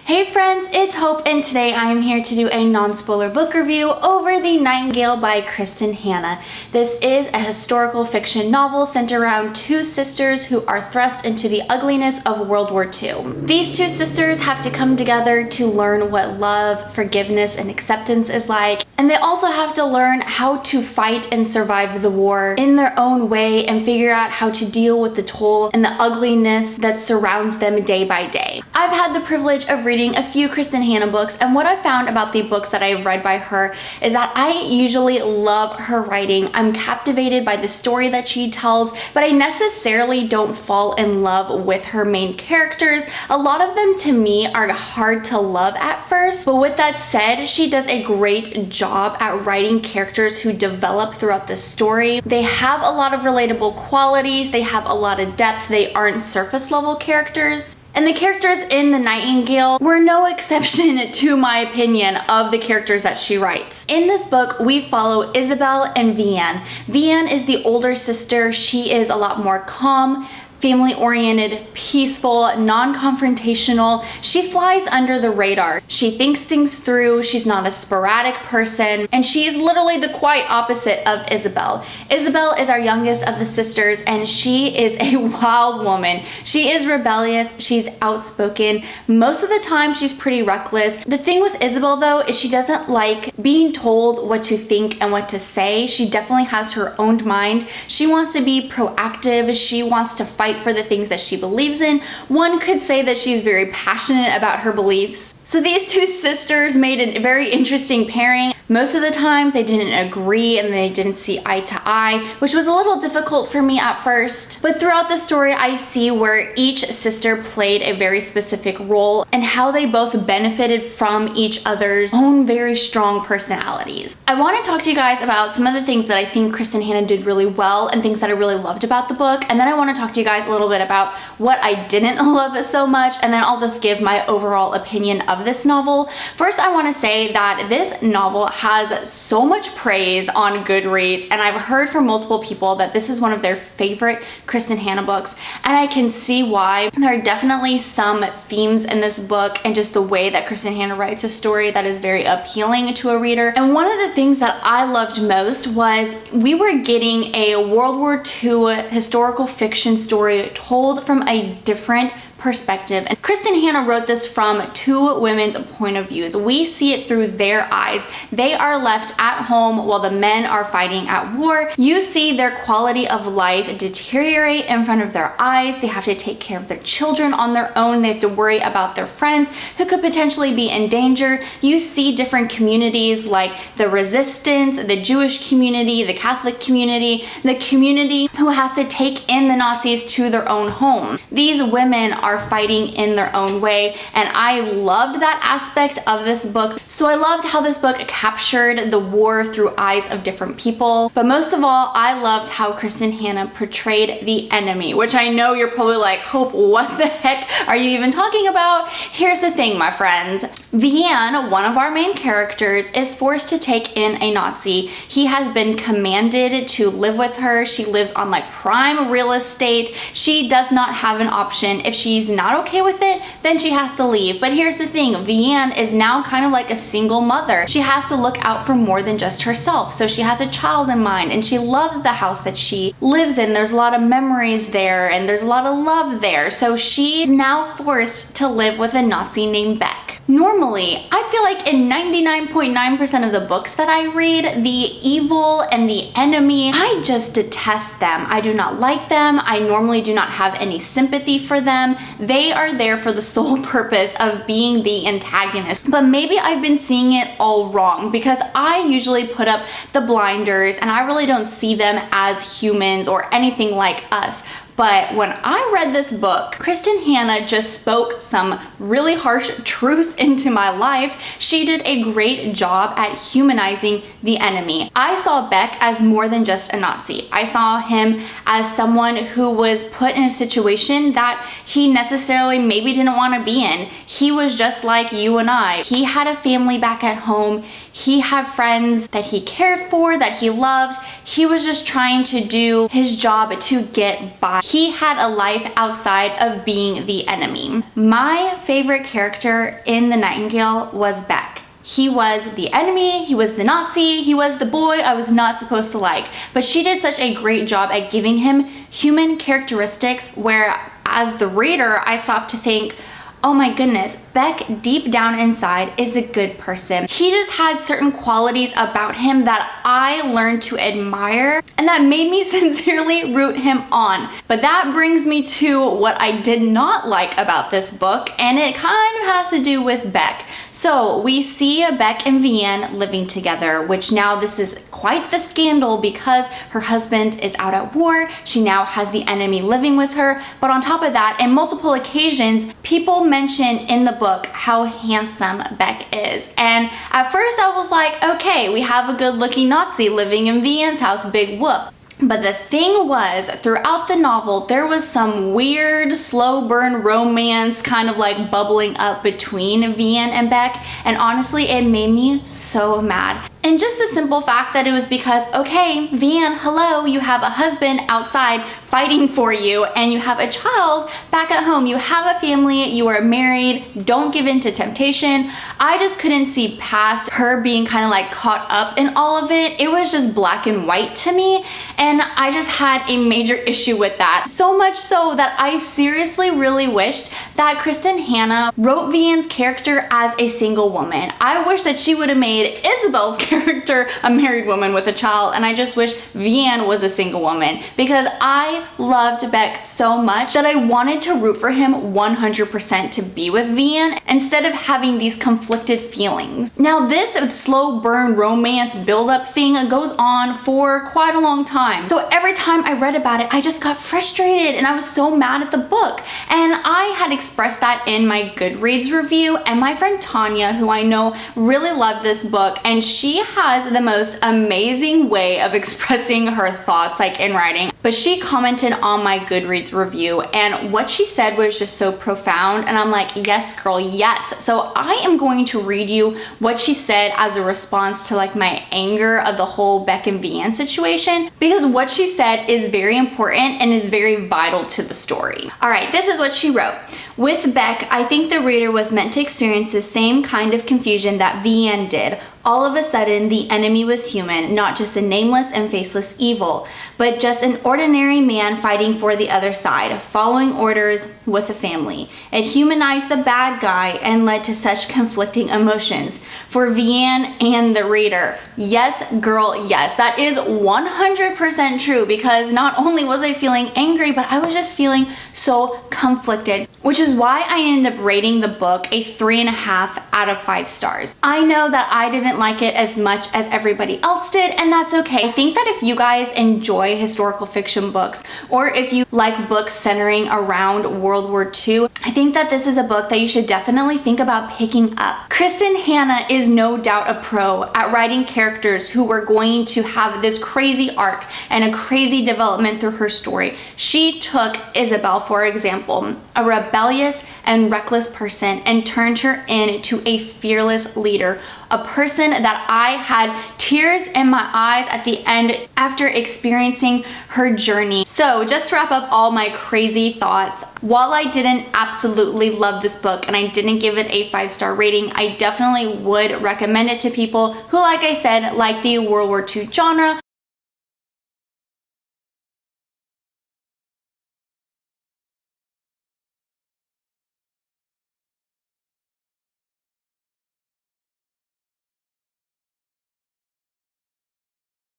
Hey friends, it's Hope, and today I am here to do a non-spoiler book review over The Nightingale by Kristin Hannah. This is a historical fiction novel centered around two sisters who are thrust into the ugliness of World War II. These two sisters have to come together to learn what love, forgiveness, and acceptance is like, and they also have to learn how to fight and survive the war in their own way and figure out how to deal with the toll and the ugliness that surrounds them day by day. I've had the privilege of reading a few Kristin Hannah books, and what I found about the books that I've read by her is that I usually love her writing. I'm captivated by the story that she tells, but I necessarily don't fall in love with her main characters. A lot of them to me are hard to love at first, but with that said, she does a great job at writing characters who develop throughout the story. They have a lot of relatable qualities, they have a lot of depth, they aren't surface level characters. And the characters in The Nightingale were no exception, to my opinion, of the characters that she writes. In this book, we follow Isabel and Vianne. Vianne is the older sister. She is a lot more calm, family-oriented, peaceful, non-confrontational. She flies under the radar. She thinks things through, she's not a sporadic person, and she is literally the quiet opposite of Isabel. Isabel is our youngest of the sisters, and she is a wild woman. She is rebellious, she's outspoken. Most of the time, she's pretty reckless. The thing with Isabel, though, is she doesn't like being told what to think and what to say. She definitely has her own mind. She wants to be proactive. She wants to fight for the things that she believes in. One could say that she's very passionate about her beliefs. So these two sisters made a very interesting pairing. Most of the times they didn't agree and they didn't see eye to eye, which was a little difficult for me at first. But throughout the story, I see where each sister played a very specific role and how they both benefited from each other's own very strong personalities. I want to talk to you guys about some of the things that I think Kristin Hannah did really well and things that I really loved about the book. And then I want to talk to you guys a little bit about what I didn't love it so much, and then I'll just give my overall opinion of this novel. First, I want to say that this novel has so much praise on Goodreads, and I've heard from multiple people that this is one of their favorite Kristin Hannah books, and I can see why. There are definitely some themes in this book and just the way that Kristin Hannah writes a story that is very appealing to a reader. And one of the things that I loved most was we were getting a World War II historical fiction story told from a different perspective. And Kristin Hannah wrote this from two women's point of views. We see it through their eyes. They are left at home while the men are fighting at war. You see their quality of life deteriorate in front of their eyes. They have to take care of their children on their own. They have to worry about their friends who could potentially be in danger. You see different communities like the resistance, the Jewish community, the Catholic community, the community who has to take in the Nazis to their own home. These women are fighting in their own way, and I loved that aspect of this book. So I loved how this book captured the war through eyes of different people, but most of all, I loved how Kristin Hannah portrayed the enemy, which I know you're probably like, Hope, what the heck are you even talking about? Here's the thing, my friends. Vianne, one of our main characters, is forced to take in a Nazi. He has been commanded to live with her. She lives on like prime real estate. She does not have an option. If she's not okay with it, then she has to leave. But here's the thing, Vianne is now kind of like a single mother. She has to look out for more than just herself. So she has a child in mind, and she loves the house that she lives in. There's a lot of memories there, and there's a lot of love there. So she's now forced to live with a Nazi named Beck. Normally, I feel like in 99.9% of the books that I read, the evil and the enemy, I just detest them. I do not like them. I normally do not have any sympathy for them. They are there for the sole purpose of being the antagonist. But maybe I've been seeing it all wrong, because I usually put up the blinders and I really don't see them as humans or anything like us. But when I read this book, Kristin Hannah just spoke some really harsh truth into my life. She did a great job at humanizing the enemy. I saw Beck as more than just a Nazi. I saw him as someone who was put in a situation that he necessarily maybe didn't want to be in. He was just like you and I. He had a family back at home. He had friends that he cared for, that he loved. He was just trying to do his job to get by. that he had a life outside of being the enemy. My favorite character in The Nightingale was Beck. He was the enemy, he was the Nazi, he was the boy I was not supposed to like. But she did such a great job at giving him human characteristics where, as the reader, I stopped to think, oh my goodness, Beck deep down inside is a good person. He just had certain qualities about him that I learned to admire and that made me sincerely root him on. But that brings me to what I did not like about this book, and it kind of has to do with Beck. So we see Beck and Vianne living together, which now this is quite the scandal because her husband is out at war. She now has the enemy living with her. But on top of that, in multiple occasions, people mention in the book how handsome Beck is. And at first I was like, okay, we have a good looking Nazi living in Vianne's house, big whoop. But the thing was, throughout the novel, there was some weird, slow burn romance kind of like bubbling up between Vianne and Beck. And honestly, it made me so mad. And just the simple fact that it was because, okay, Vianne, hello, you have a husband outside fighting for you and you have a child back at home. You have a family, you are married, don't give in to temptation. I just couldn't see past her being kind of like caught up in all of it. It was just black and white to me. And I just had a major issue with that. So much so that I seriously really wished that Kristin Hannah wrote Vianne's character as a single woman. I wish that she would have made Isabel's character a married woman with a child, and I just wish Vianne was a single woman because I loved Beck so much that I wanted to root for him 100% to be with Vianne instead of having these conflicted feelings. Now this slow burn romance build-up thing goes on for quite a long time. So every time I read about it, I just got frustrated and I was so mad at the book. And I had expressed that in my Goodreads review, and my friend Tanya, who I know really loved this book, and she has the most amazing way of expressing her thoughts like in writing. But she commented on my Goodreads review and what she said was just so profound, and I'm like, yes girl, yes. So I am going to read you what she said as a response to like my anger of the whole Beck and Vianne situation, because what she said is very important and is very vital to the story. All right, this is what she wrote. With Beck, I think the reader was meant to experience the same kind of confusion that Vianne did. All of a sudden, the enemy was human, not just a nameless and faceless evil, but just an ordinary man fighting for the other side, following orders with a family. It humanized the bad guy and led to such conflicting emotions for Vianne and the reader. Yes, girl, yes, that is 100% true, because not only was I feeling angry, but I was just feeling so conflicted, which is why I ended up rating the book a 3.5 out of 5 stars. I know that I didn't like it as much as everybody else did, and that's okay. I think that if you guys enjoy historical fiction books, or if you like books centering around World War II, I think that this is a book that you should definitely think about picking up. Kristin Hannah is no doubt a pro at writing characters who were going to have this crazy arc and a crazy development through her story. She took Isabel, for example, a rebellious and reckless person, and turned her into a fearless leader, a person that I had tears in my eyes at the end after experiencing her journey. So just to wrap up all my crazy thoughts, while I didn't absolutely love this book and I didn't give it a 5-star rating, I definitely would recommend it to people who, like I said, like the World War II genre,